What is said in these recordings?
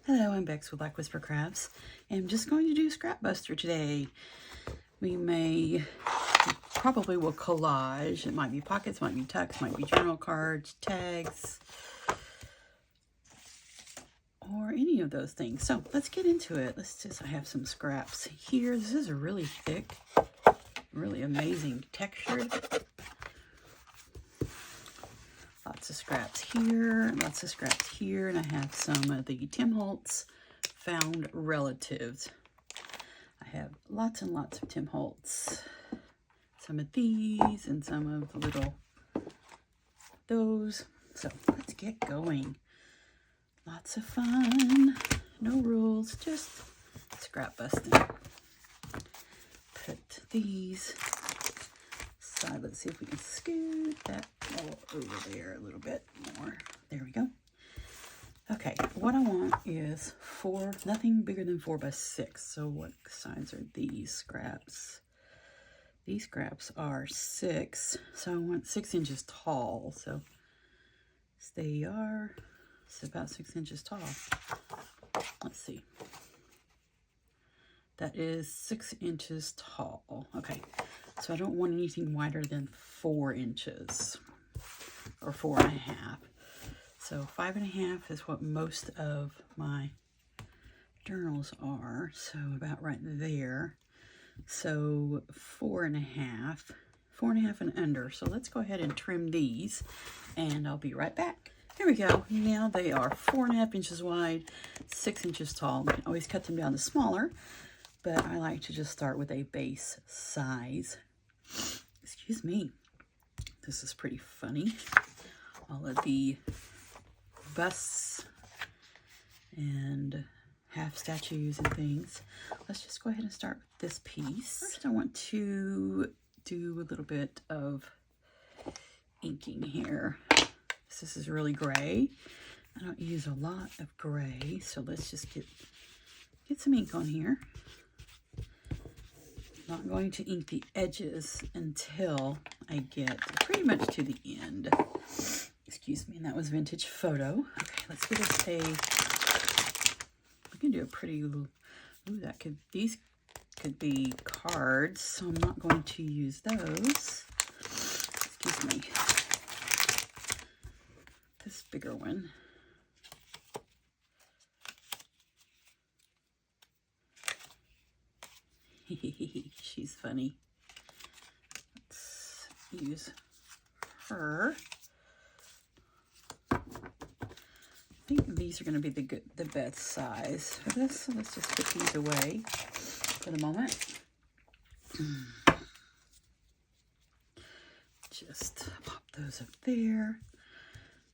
Hello, I'm Bex with Black Whisper Crafts, and I'm just going to do Scrap Buster today. We probably will collage. It might be pockets, might be tucks, might be journal cards, tags, or any of those things. So let's get into it. I have some scraps here. This is a really thick, really amazing textured. Lots of scraps here, lots of scraps here, and I have some of the Tim Holtz Found Relatives. I have lots and lots of Tim Holtz. Some of these and some of the little those. So let's get going. Lots of fun, no rules, just scrap busting. Put these aside. Let's see if we can scoot that all over there a little bit more. There we go. Okay, what I want is nothing bigger than 4 by 6. So what size are these scraps? These scraps are 6, so I want 6 inches tall. So they are, it's about 6 inches tall. Let's see. That is 6 inches tall. Okay, so I don't want anything wider than 4 inches or 4.5. So 5.5 is what most of my journals are. So about right there. So 4.5 and under. So let's go ahead and trim these and I'll be right back. There we go. Now they are 4.5 inches wide, 6 inches tall. You can always cut them down to smaller, but I like to just start with a base size. Excuse me. This is pretty funny. All of the busts and half statues and things. Let's just go ahead and start with this piece. First, I want to do a little bit of inking here. This is really gray. I don't use a lot of gray, so let's just get some ink on here. I'm not going to ink the edges until I get pretty much to the end. Excuse me, and that was Vintage Photo. Okay, let's get us we can do a pretty, these could be cards, so I'm not going to use those. Excuse me. This bigger one. She's funny. Let's use her. I think these are going to be the best size for this. So let's just put these away for the moment. Just pop those up there.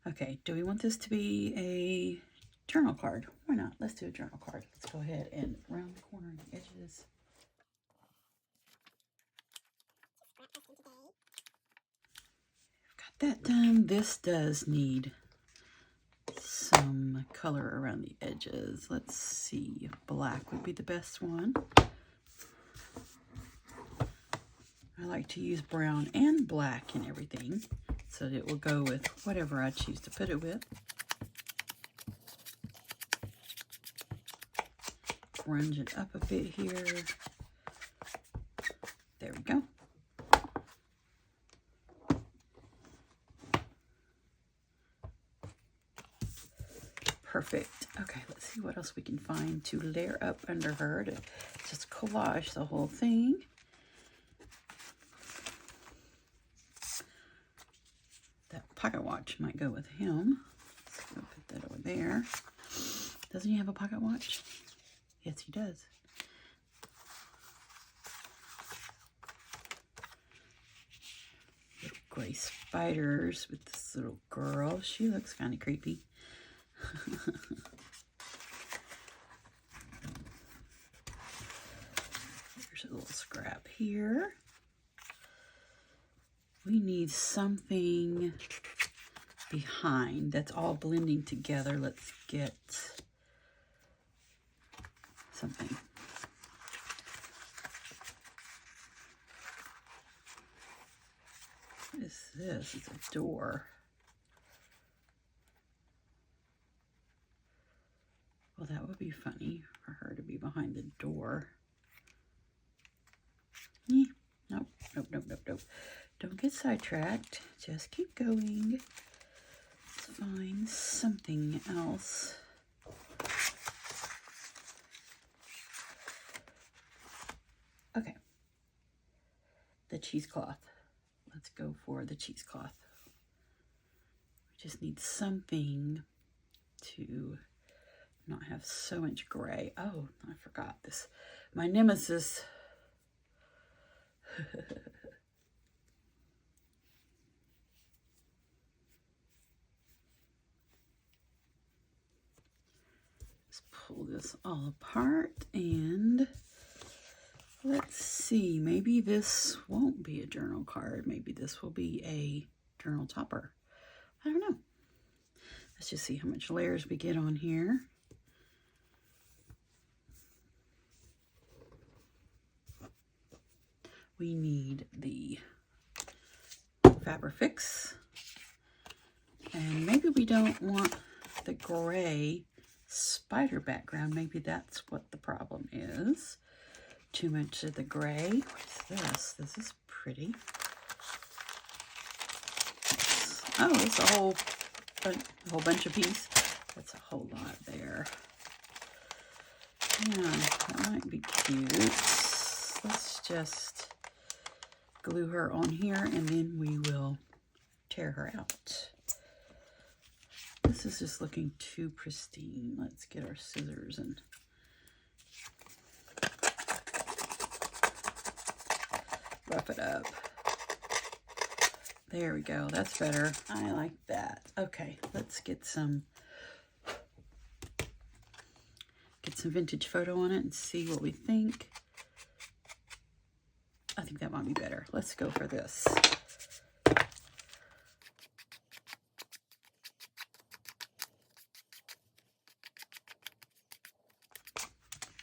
Okay, do we want this to be a journal card? Why not? Let's do a journal card. Let's go ahead and round the corner and the edges. Got that done. This does need some color around the edges. Let's see. Black would be the best one. I like to use brown and black in everything, so that it will go with whatever I choose to put it with. Grunge it up a bit here. There we go. Perfect. Okay, let's see what else we can find to layer up under her to just collage the whole thing. That pocket watch might go with him. So I'll put that over there. Doesn't he have a pocket watch? Yes, he does. Little gray spiders with this little girl. She looks kind of creepy. There's a little scrap here. We need something behind that's all blending together. Let's get something. What is this? It's a door. Well, that would be funny for her to be behind the door. Nope, nope, nope, nope, nope. Don't get sidetracked. Just keep going. Let's find something else. Okay. The cheesecloth. Let's go for the cheesecloth. We just need something to not have so much gray. Oh, I forgot this. My nemesis. Let's pull this all apart and let's see. Maybe this won't be a journal card. Maybe this will be a journal topper. I don't know. Let's just see how much layers we get on here. We need the Fabrifix. And maybe we don't want the gray spider background. Maybe that's what the problem is. Too much of the gray. What's this? This is pretty. Oh, it's a whole bunch of pieces. That's a whole lot there. Yeah, that might be cute. Let's just glue her on here and then we will tear her out. This is just looking too pristine. Let's get our scissors and rough it up. There we go. That's better. I like that. Okay, let's get some vintage photo on it and see what we think. I think that might be better. Let's go for this.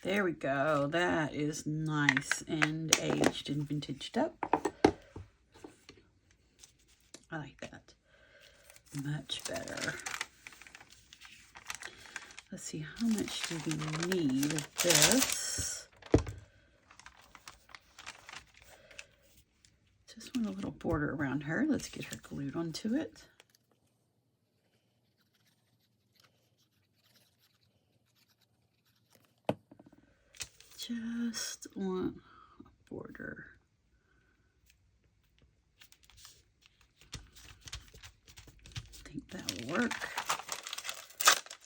There we go. That is nice and aged and vintaged up. I like that. Much better. Let's see, how much do we need of this? Just want a little border around her. Let's get her glued onto it. Just want a border. I think that will work.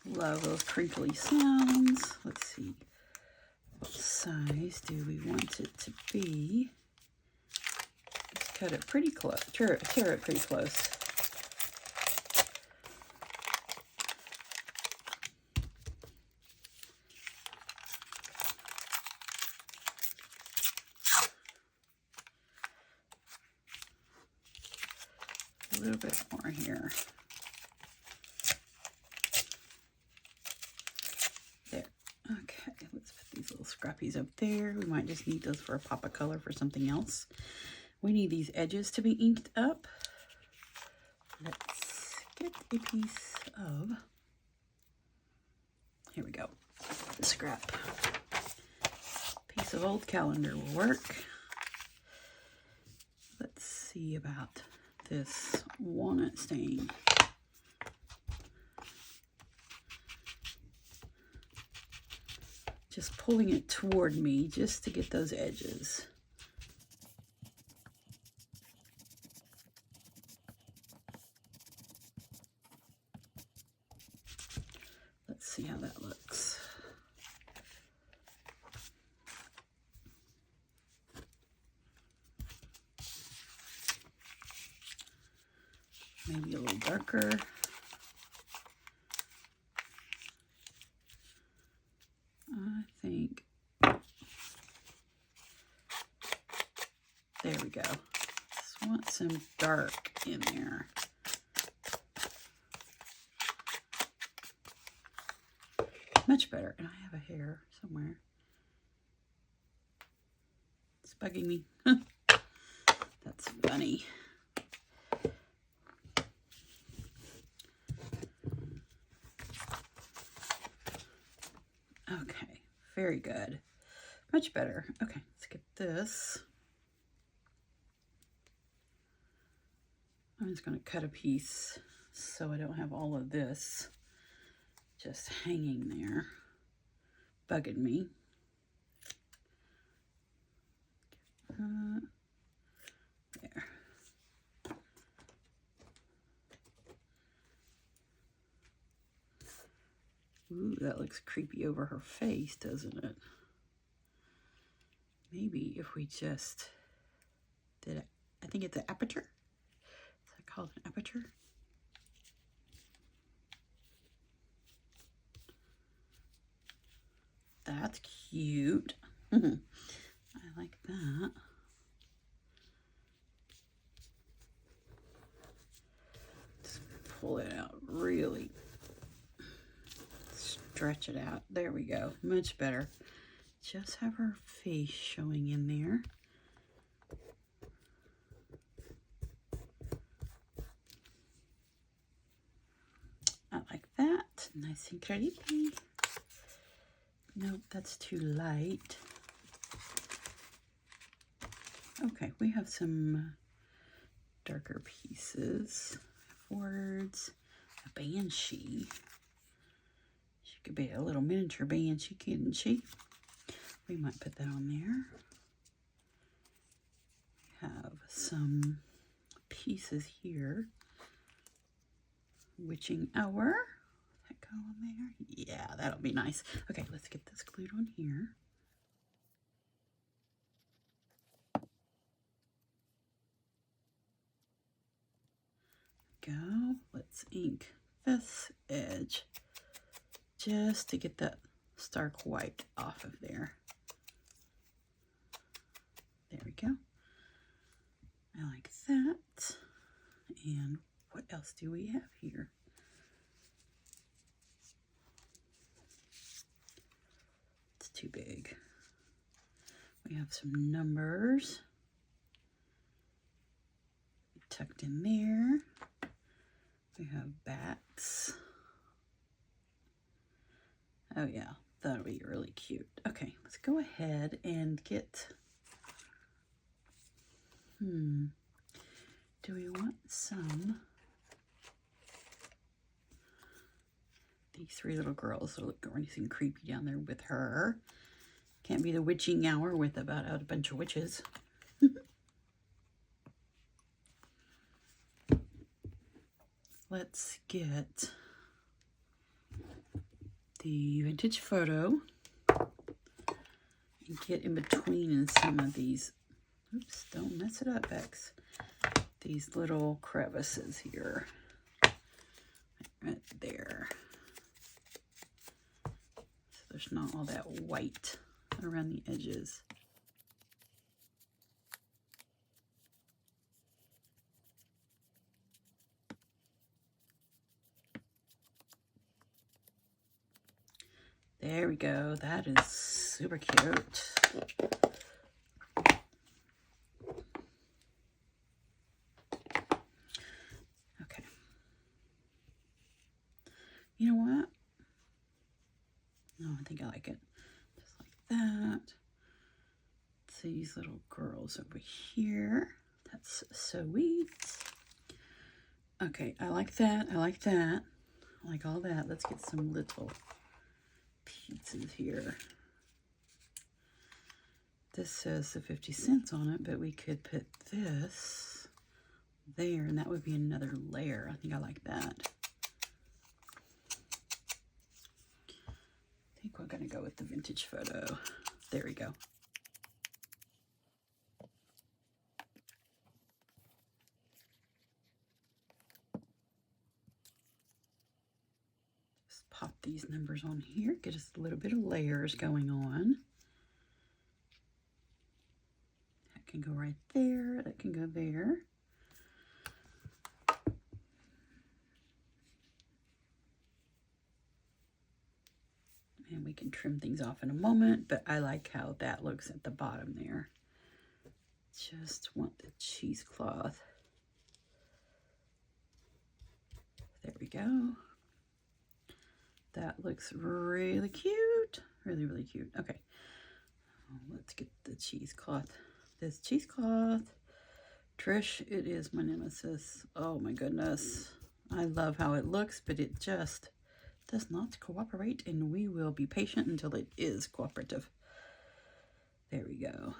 Love those crinkly sounds. Let's see. What size do we want it to be? Just cut it pretty close. Tear it pretty close. A little bit more here. There. Okay, let's put these little scrappies up there. We might just need those for a pop of color for something else. We need these edges to be inked up. Let's get a piece of, here we go, scrap. Piece of old calendar will work. Let's see about this walnut stain. Just pulling it toward me just to get those edges. Let's see how that looks. Maybe a little darker. I think. There we go. Just want some dark in there. Much better. And I have a hair somewhere. It's bugging me. That's funny. Okay, very good. Much better. Okay, let's get this. I'm just going to cut a piece so I don't have all of this just hanging there, bugging me. There. Ooh, that looks creepy over her face, doesn't it? Maybe if we just did it, I think it's an aperture. Is that called an aperture? That's cute. I like that. Just pull it out really. Stretch it out. There we go. Much better. Just have her face showing in there. I like that. Nice and creepy. Nope, that's too light. Okay, we have some darker pieces. Words. A banshee. She could be a little miniature banshee, couldn't she? We might put that on there. We have some pieces here. Witching hour. That go on there? Yeah, that'll be nice. Okay, let's get this glued on here. Go. Let's ink this edge just to get that stark white off of there. There we go. I like that. And what else do we have here? It's too big. We have some numbers tucked in there. We have bats. Oh yeah, that'll be really cute. Okay, let's go ahead and get, do we want some, these three little girls look anything creepy down there with her. Can't be the witching hour with about a bunch of witches. Let's get the vintage photo and get in between in some of these. Oops, don't mess it up, X. These little crevices here. Right there. So there's not all that white around the edges. There we go. That is super cute. Okay. You know what? No, I think I like it. Just like that. These little girls over here. That's sweet. Okay, I like that. I like that. I like all that. Let's get some little pieces here. This says the 50 cents on it, but we could put this there, and that would be another layer. I think I like that. I think we're going to go with the vintage photo. There we go. Just pop these numbers on here, get us a little bit of layers going on. That can go right there, that can go there. And we can trim things off in a moment, but I like how that looks at the bottom there. Just want the cheesecloth. There we go. That looks really cute. Really, really cute. Okay, let's get the cheesecloth. This cheesecloth, Trish, it is my nemesis. Oh my goodness. I love how it looks, but it just does not cooperate, and we will be patient until it is cooperative. There we go.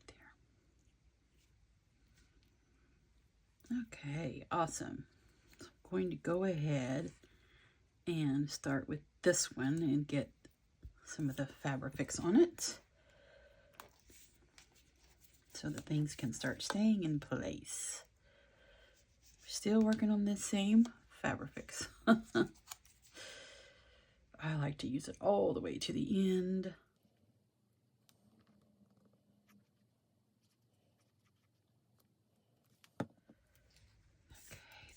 There. Okay, awesome. So I'm going to go ahead and start with this one and get some of the Fabrifix on it so that things can start staying in place. We're still working on this same Fabrifix. I like to use it all the way to the end. Okay,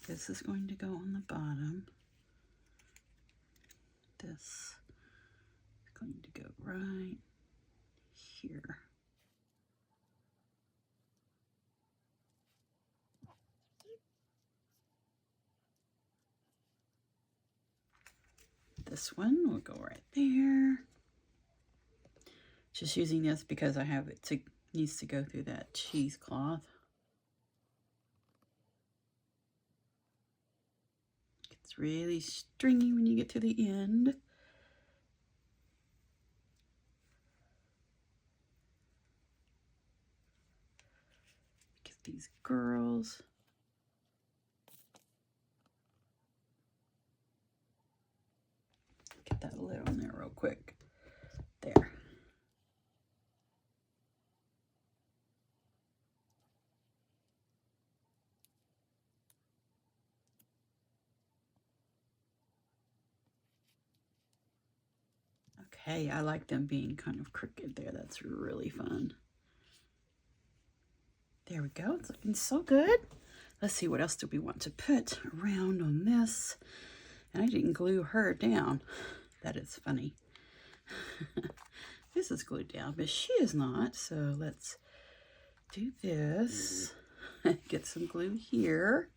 this is going to go on the bottom. This is going to go right here. This one will go right there. Just using this because I have it needs to go through that cheesecloth. It's really stringy when you get to the end. Get these girls. Get that lid on there real quick. There. Okay, I like them being kind of crooked there. That's really fun. There we go. It's looking so good. Let's see, what else do we want to put around on this? And I didn't glue her down. That is funny. This is glued down, but she is not. So let's do this. Get some glue here.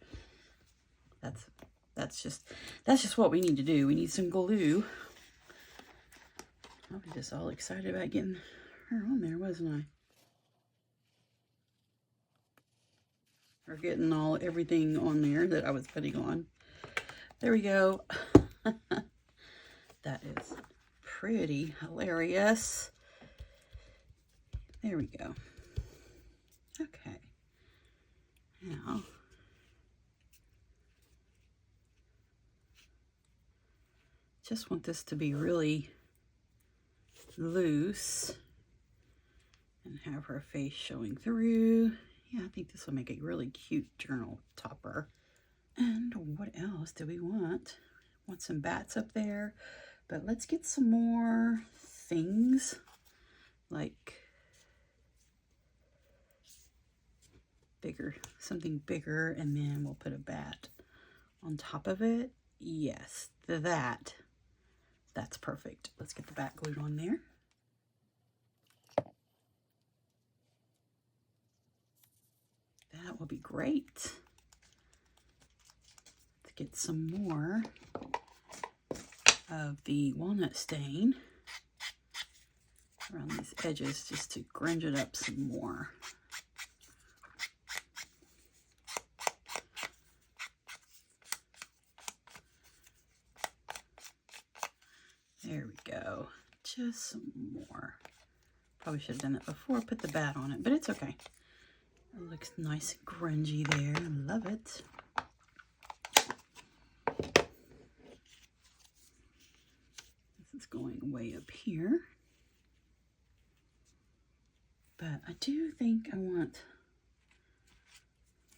That's just what we need to do. We need some glue. I was just all excited about getting her on there, wasn't I? Or getting everything on there that I was putting on. There we go. That is pretty hilarious. There we go. Okay. Now, just want this to be really loose and have her face showing through. Yeah, I think this will make a really cute journal topper. And what else do we want? Want some bats up there, but let's get some more things like bigger, something bigger, and then we'll put a bat on top of it. Yes, that's perfect. Let's get the bat glued on there. That will be great. Let's get some more of the walnut stain around these edges just to grunge it up some more. There we go. Just some more. Probably should have done that before, put the bat on it, but it's okay. It looks nice and grungy there. I love it. This is going way up here. But I do think I want,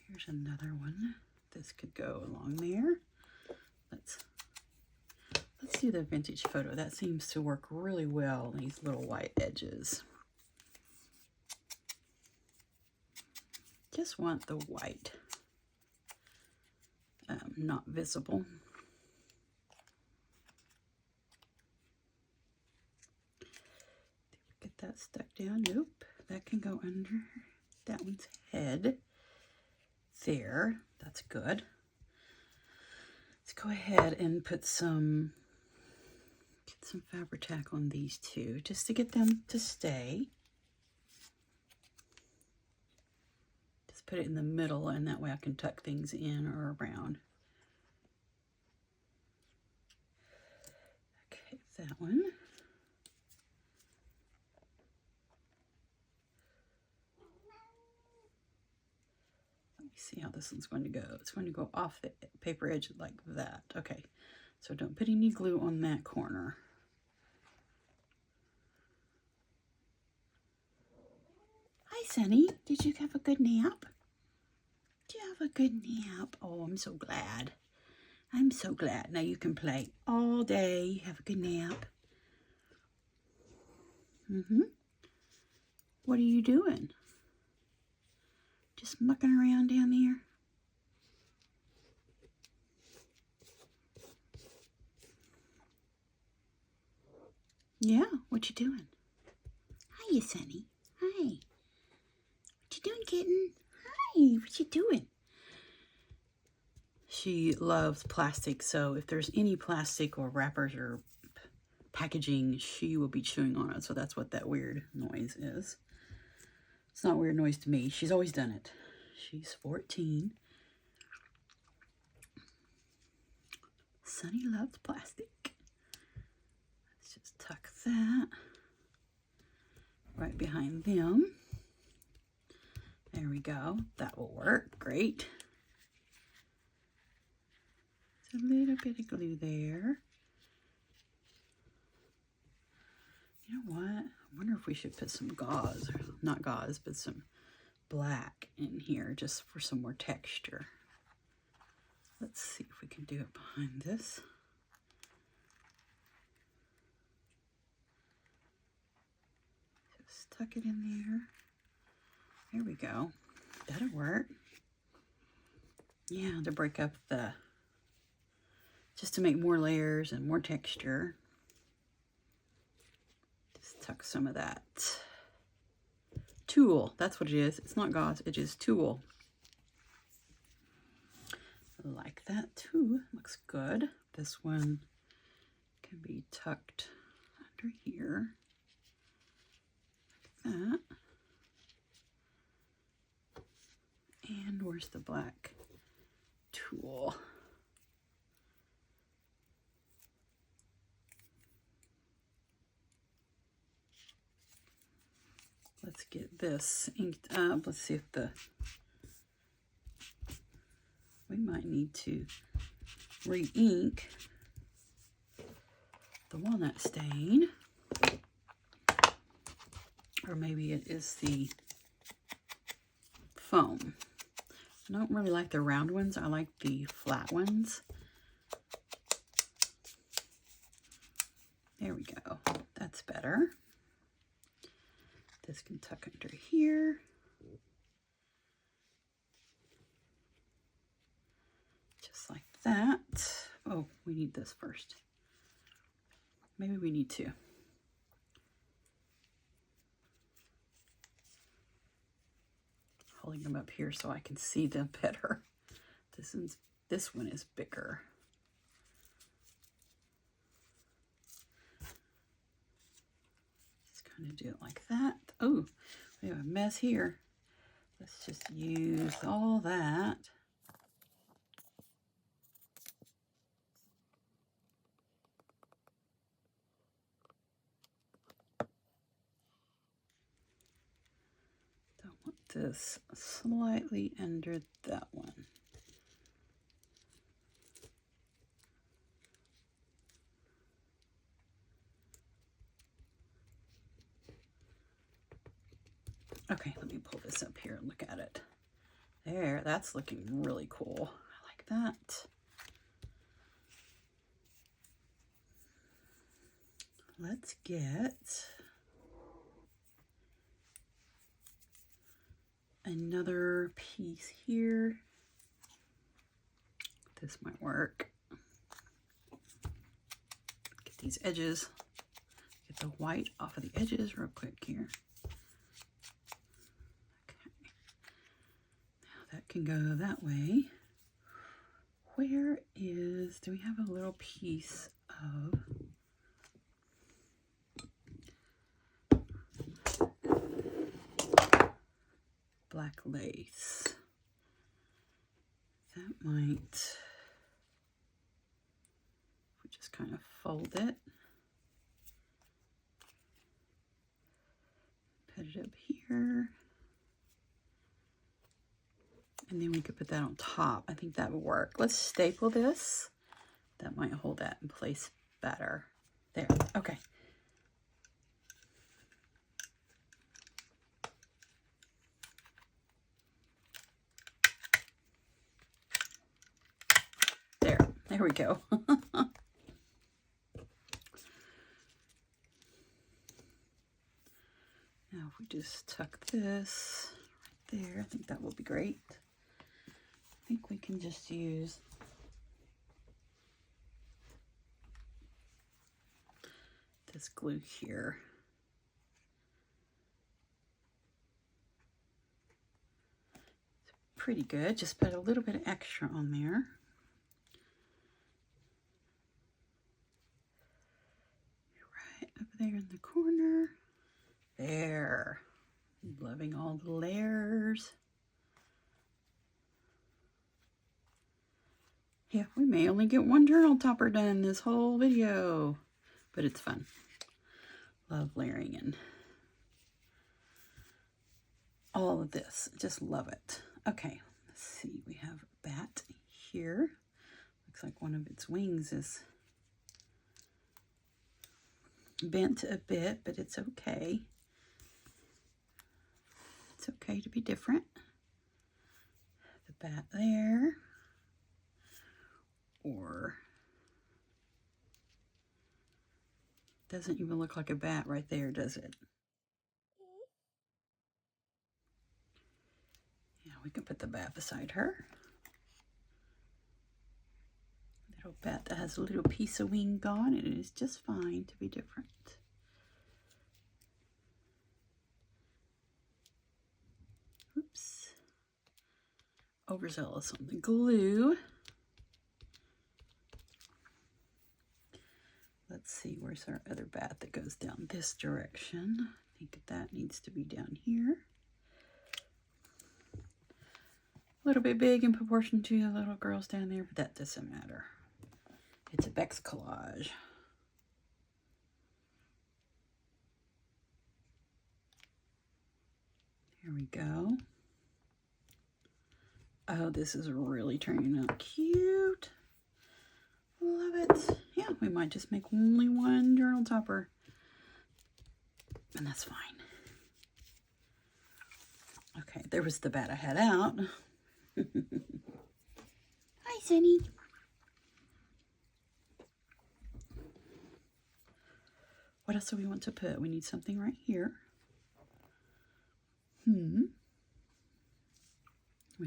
here's another one. This could go along there. Let's do the vintage photo. That seems to work really well, these little white edges. Just want the white not visible. Get that stuck down. Nope, that can go under that one's head. there. That's good. Let's go ahead and put some Fabri-Tac on these two, just to get them to stay. Just put it in the middle, and that way I can tuck things in or around. Okay, that one. Let me see how this one's going to go. It's going to go off the paper edge like that. Okay, so don't put any glue on that corner. Hi, Sunny. Did you have a good nap? Did you have a good nap? Oh, I'm so glad. I'm so glad. Now you can play all day. Have a good nap. What are you doing? Just mucking around down there? Yeah, what you doing? Hiya, Sunny. Hi. What you doing, kitten? Hi, what you doing? She loves plastic, so if there's any plastic or wrappers or packaging, she will be chewing on it. So that's what that weird noise is. It's not a weird noise to me. She's always done it. She's 14. Sunny loves plastic. Let's just tuck that right behind them. There we go. That will work. Great. A little bit of glue there. You know what? I wonder if we should put some gauze, or not gauze, but some black in here just for some more texture. Let's see if we can do it behind this. Just tuck it in there. There we go. That'll work. Yeah, to break up the, just to make more layers and more texture. Just tuck some of that tulle. That's what it is. It's not gauze, it is tulle. I like that too. Looks good. This one can be tucked under here. Like that. And where's the black tulle? Let's get this inked up. Let's see if we might need to re-ink the walnut stain. Or maybe it is the foam. I don't really like the round ones. I like the flat ones. There we go. That's better. This can tuck under here. Just like that. Oh, we need this first. Maybe we need to. Holding them up here so I can see them better. This one is bigger. Just kind of do it like that. Oh, we have a mess here. Let's just use all that. Don't want this slightly under that one. Okay, let me pull this up here and look at it. There, that's looking really cool. I like that. Let's get another piece here. This might work. Get these edges. Get the white off of the edges real quick here. can go that way. Where is, do we have a little piece of black lace? That might, we just kind of fold it, put it up here, and then we could put that on top. I think that would work. Let's staple this. That might hold that in place better. There, okay. There we go. Now if we just tuck this right there, I think that will be great. I think we can just use this glue here. It's pretty good. Just put a little bit of extra on there. Up there in the corner. There. Loving all the layers. Yeah, we may only get one journal topper done this whole video, but it's fun. Love layering in all of this. Just love it. Okay, let's see. We have a bat here. Looks like one of its wings is bent a bit, but it's okay. It's okay to be different. The bat there, or doesn't even look like a bat right there, does it? Yeah, we can put the bat beside her. Little bat that has a little piece of wing gone, and it is just fine to be different. Oops. Overzealous on the glue. Let's see, where's our other bat that goes down this direction? I think that needs to be down here. A little bit big in proportion to the little girls down there, but that doesn't matter. It's a Bex collage. Here we go. Oh, this is really turning out cute. Love it. Yeah, we might just make only one journal topper, and that's fine. Okay, there was the bat I had out. Hi, Sunny. What else do we want to put? We need something right here. We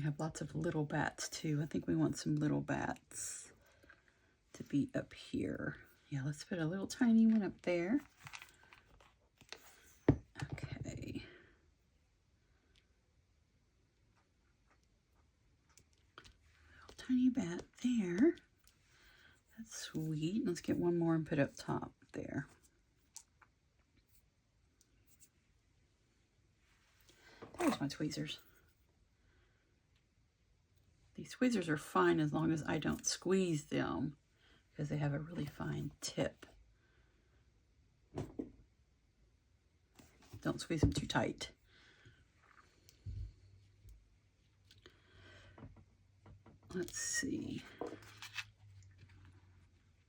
have lots of little bats too. I think we want some little bats to be up here. Yeah, let's put a little tiny one up there. Okay. Little tiny bat there. That's sweet. Let's get one more and put up top there. There's my tweezers. These tweezers are fine as long as I don't squeeze them, because they have a really fine tip. Don't squeeze them too tight. Let's see.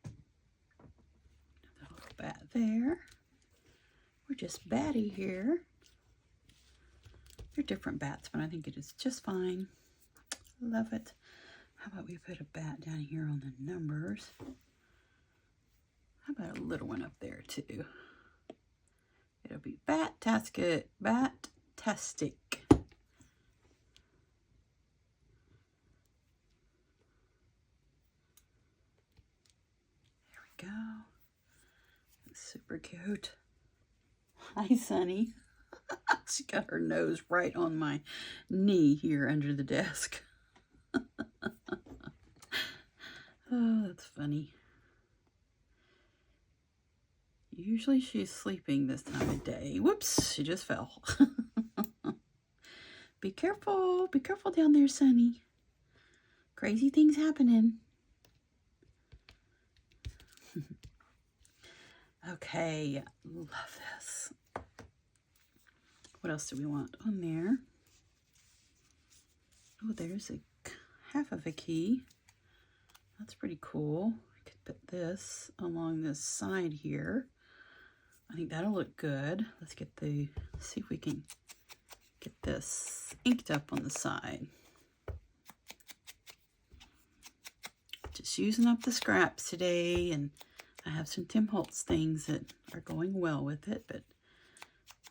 Another little bat there. We're just batty here. They're different bats, but I think it is just fine. Love it. How about we put a bat down here on the numbers? How about a little one up there too? It'll be bat-tastic, bat-tastic. There we go. That's super cute. Hi, Sunny. She got her nose right on my knee here under the desk. Oh, that's funny. Usually she's sleeping this time of day. Whoops, she just fell. Be careful down there, Sonny. Crazy things happening. Okay, love this. What else do we want on there? Oh, there's a half of a key. That's pretty cool. I could put this along this side here. I think that'll look good. Let's see if we can get this inked up on the side. Just using up the scraps today, and I have some Tim Holtz things that are going well with it, but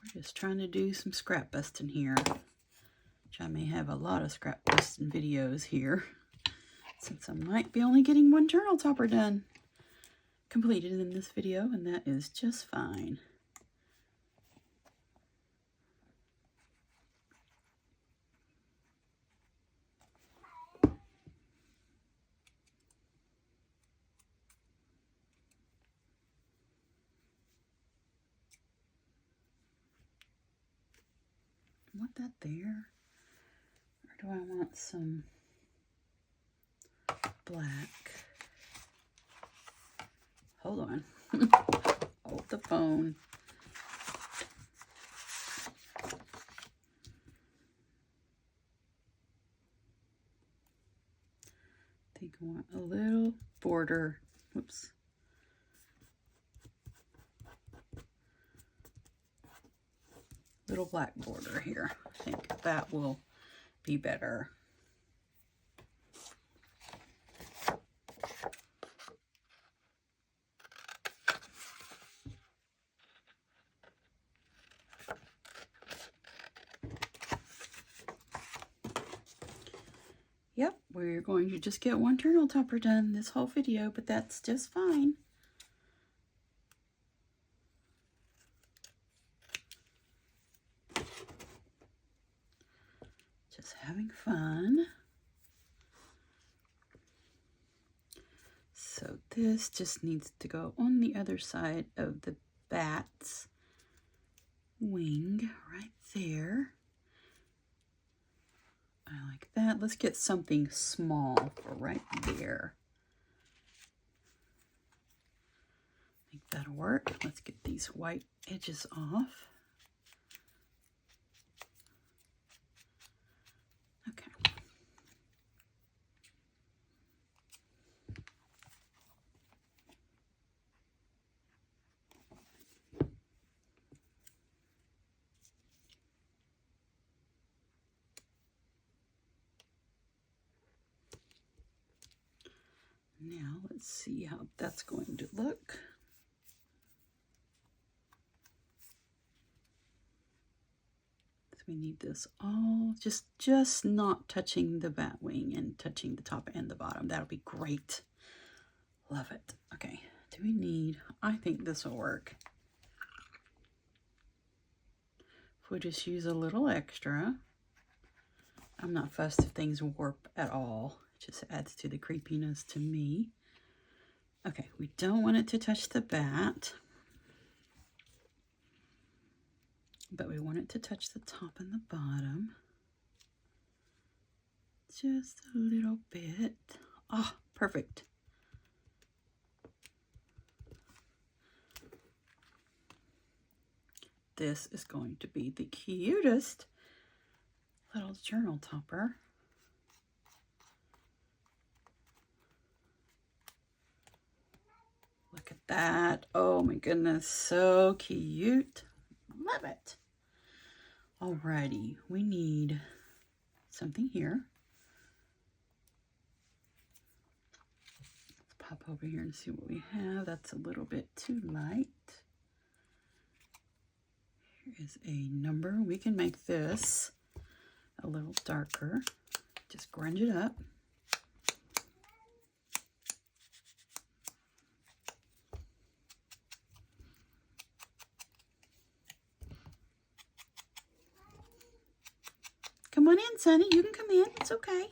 we're just trying to do some scrap busting here, which I may have a lot of scrap busting videos here, since I might be only getting one journal topper done, completed in this video, and that is just fine. Want that there, or do I want some black? Hold on. Hold the phone. I think I want a little border. Whoops. Little black border here. I think that will be better. Yep, we're going to just get one journal topper done this whole video, but that's just fine. Just having fun. So this just needs to go on the other side of the bat's wing right there. I like that. Let's get something small for right there. I think that'll work. Let's get these white edges off. Okay. Now let's see how that's going to look. So we need this all just not touching the bat wing and touching the top and the bottom. That'll be great. Love it. Okay, do we need, I think this will work. If we just use a little extra. I'm not fussed if things warp at all. It just adds to the creepiness to me. Okay, we don't want it to touch the bat, but we want it to touch the top and the bottom. Just a little bit. Ah, oh, perfect. This is going to be the cutest little journal topper. Look at that. Oh my goodness, so cute. Love it. Alrighty, we need something here. Let's pop over here and see what we have. That's a little bit too light. Here is a number. We can make this a little darker. Just grunge it up. Come on in, Sonny. You can come in. It's okay.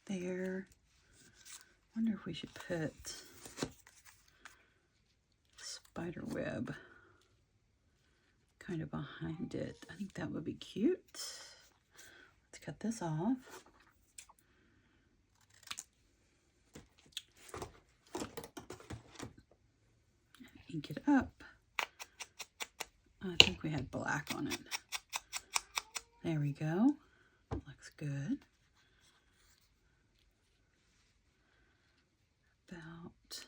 There. Wonder if we should put spider web kind of behind it. I think that would be cute. Let's cut this off. Ink it up. I think we had black on it. There we go. Looks good. About,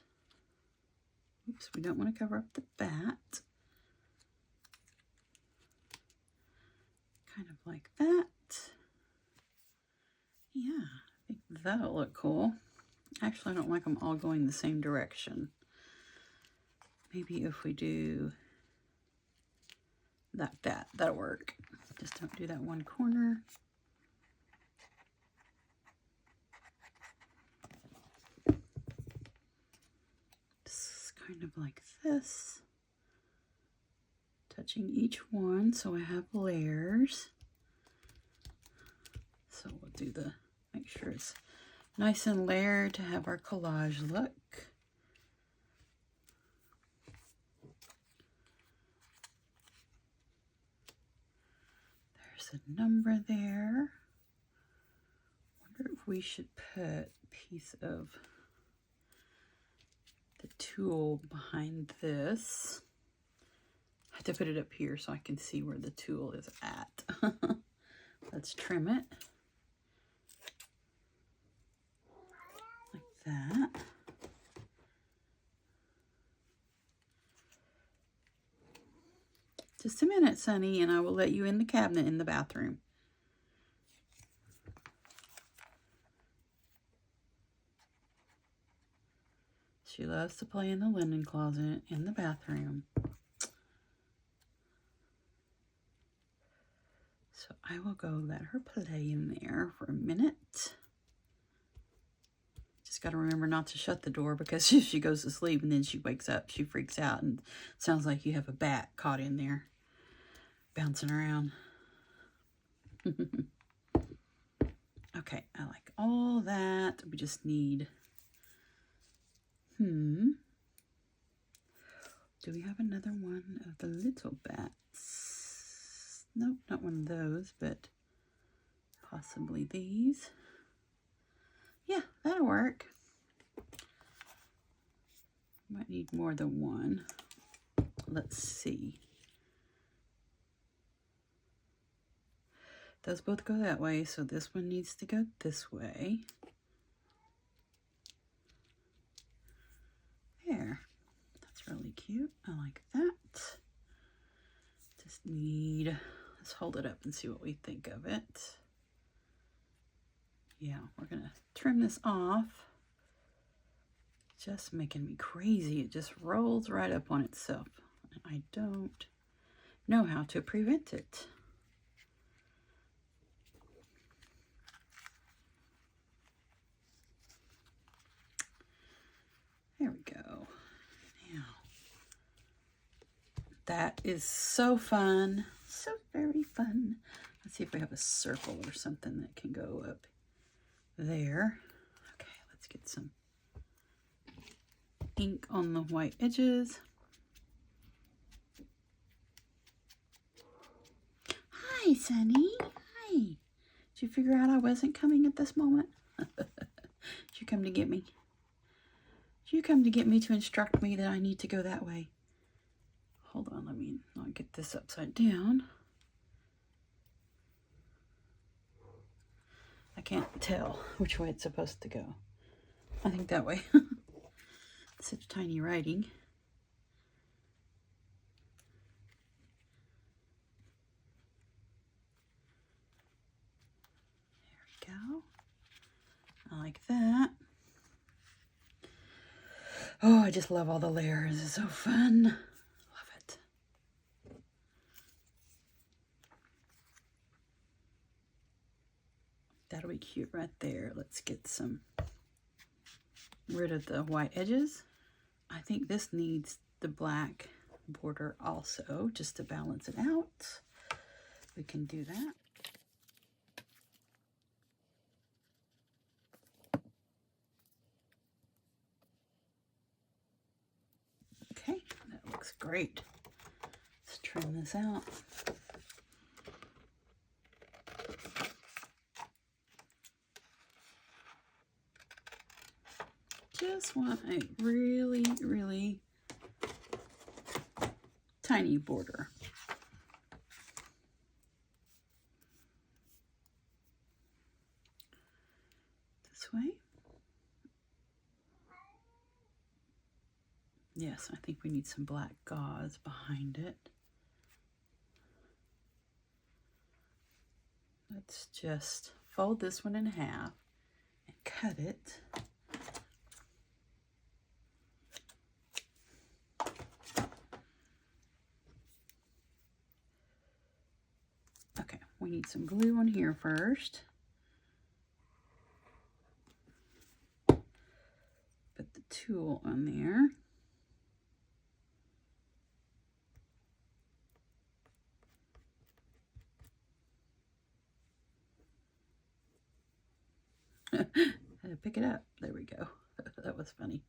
oops, we don't want to cover up the bat. Kind of like that. Yeah, I think that'll look cool. Actually, I don't like them all going the same direction. Maybe if we do that'll work. Just don't do that one corner. Just kind of like this. Touching each one so I have layers. So we'll do the, make sure it's nice and layered to have our collage look. There's a number there. Wonder if we should put a piece of the tool behind this. I have to put it up here so I can see where the tool is at. Let's trim it. Like that. Just a minute, Sonny, and I will let you in the cabinet in the bathroom. She loves to play in the linen closet in the bathroom. So I will go let her play in there for a minute. Just got to remember not to shut the door because if she goes to sleep and then she wakes up, she freaks out and sounds like you have a bat caught in there, bouncing around. Okay, I like all that. We just need, do we have another one of the little bats? Nope, not one of those, but possibly these. Yeah, that'll work. Might need more than one. Let's see. Those both go that way, so this one needs to go this way. There. That's really cute. I like that. Just need, let's hold it up and see what we think of it. Yeah, we're gonna trim this off. Just making me crazy. It just rolls right up on itself. I don't know how to prevent it. There we go. Now, that is so fun. So very fun. Let's see if we have a circle or something that can go up there. Okay, let's get some ink on the white edges. Hi, Sonny. Hi. Did you figure out I wasn't coming at this moment? Did you come to get me? Did you come to get me to instruct me that I need to go that way? Hold on, let me not get this upside down. I can't tell which way it's supposed to go. I think that way. Such tiny writing. There we go. I like that. Oh, I just love all the layers. It's so fun. Love it. That'll be cute right there. Let's get some rid of the white edges. I think this needs the black border also, just to balance it out. We can do that. Okay, that looks great. Let's trim this out. Just want a really, really tiny border. This way. Yes, I think we need some black gauze behind it. Let's just fold this one in half and cut it. Okay, we need some glue on here first. Put the tool on there. Had to pick it up. There we go. That was funny.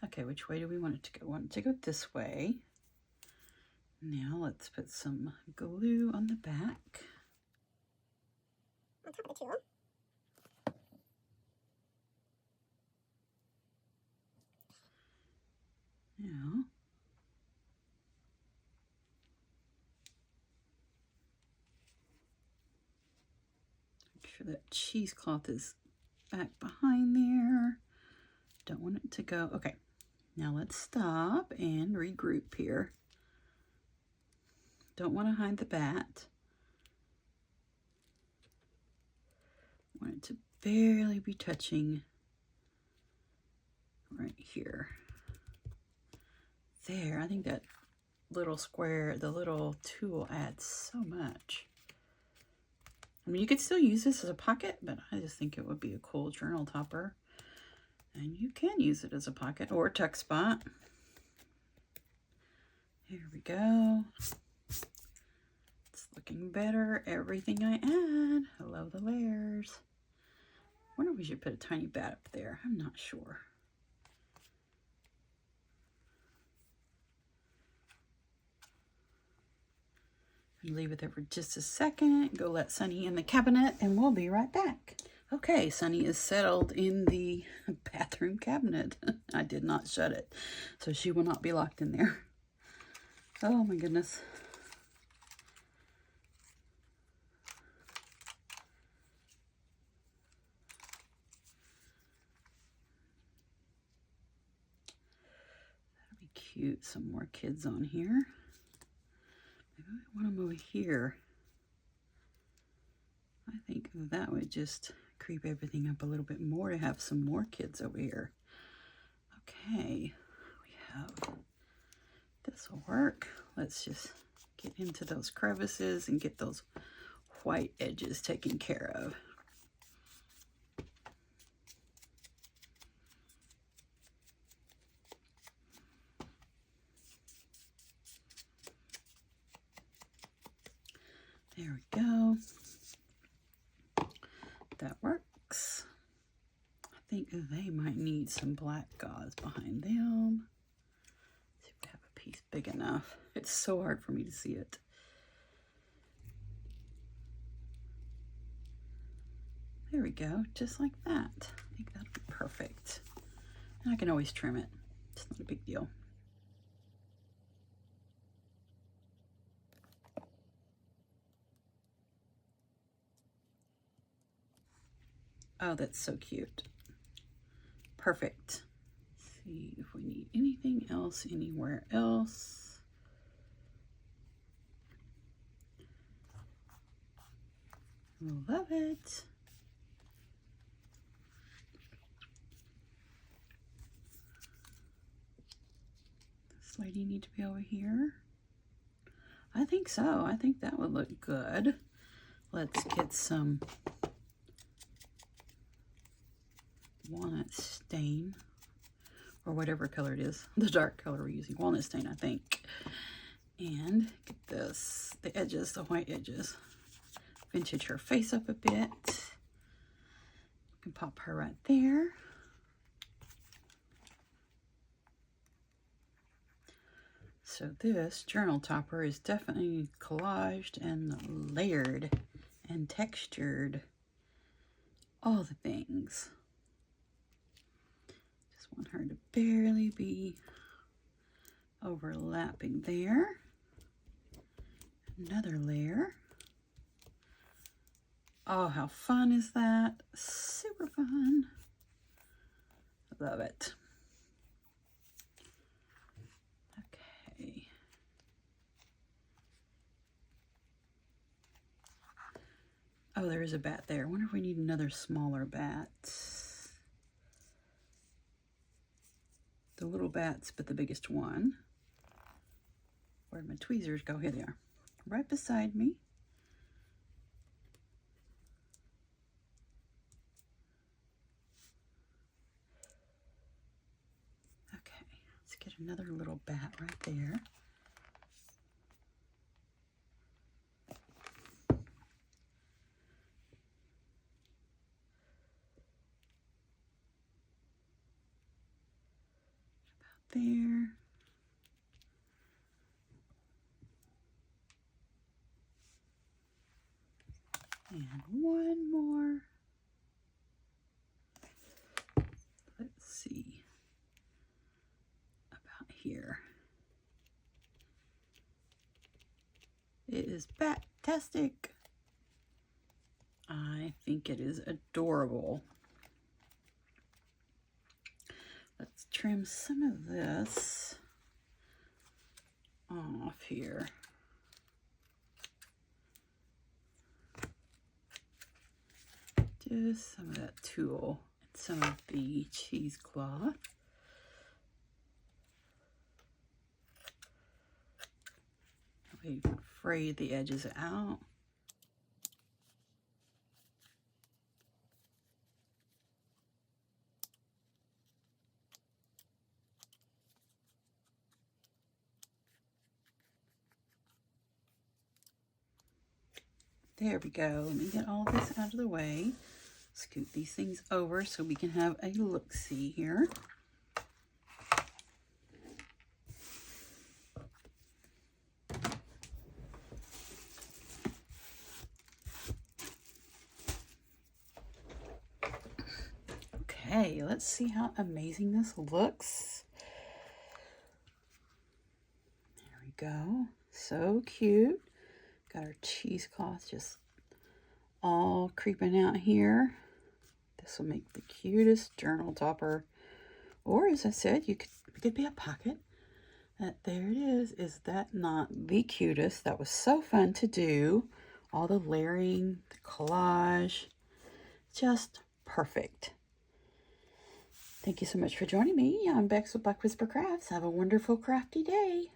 Okay, which way do we want it to go? We want it to go this way. Now let's put some glue on the back. On top of the tool. Now, make sure that cheesecloth is back behind there. Don't want it to go. Okay, now let's stop and regroup here. Don't want to hide the bat. Want it to barely be touching right here. There, I think that little square, the little tool adds so much. I mean, you could still use this as a pocket, but I just think it would be a cool journal topper. And you can use it as a pocket or a tuck spot. Here we go. It's looking better. Everything I add. I love the layers. I wonder if we should put a tiny bat up there. I'm not sure. Leave it there for just a second. Go let Sunny in the cabinet and we'll be right back. Okay, Sunny is settled in the bathroom cabinet. I did not shut it, so she will not be locked in there. Oh my goodness. That'll be cute. Some more kids on here. Maybe I want them over here. I think that would just creep everything up a little bit more to have some more kids over here. Okay, we have, this will work. Let's just get into those crevices and get those white edges taken care of. There we go. That works. I think they might need some black gauze behind them. Let's see if we have a piece big enough. It's so hard for me to see it. There we go, just like that. I think that'll be perfect. And I can always trim it. It's not a big deal. Oh, that's so cute. Perfect. Let's see if we need anything else anywhere else. Love it. This lady need to be over here. I think so. I think that would look good. Let's get some walnut stain. or whatever color it is. The dark color we're using, walnut stain, I think. And get this, the edges, the white edges. Vintage her face up a bit. You can pop her right there. So this journal topper is definitely collaged and layered and textured. All the things. Just want her to barely be overlapping there. Another layer. Oh, how fun is that? Super fun. Love it. Okay. Oh, there is a bat there. I wonder if we need another smaller bat. The little bats, but the biggest one. Where'd my tweezers go? Here they are. Right beside me. Okay, let's get another little bat right there. About there. And one more. Let's see about here. It is bat-tastic. I think it is adorable. Let's trim some of this off here. Just some of that tulle and some of the cheesecloth. We fray the edges out. There we go. Let me get all this out of the way. Scoot these things over so we can have a look-see here. Okay, let's see how amazing this looks. There we go. So cute. Got our cheesecloth just all creeping out here. This will make the cutest journal topper. Or as I said, it could be a pocket. There it is. Is that not the cutest? That was so fun to do. All the layering, the collage, just perfect. Thank you so much for joining me. I'm Bex with Black Whisper Crafts. Have a wonderful crafty day.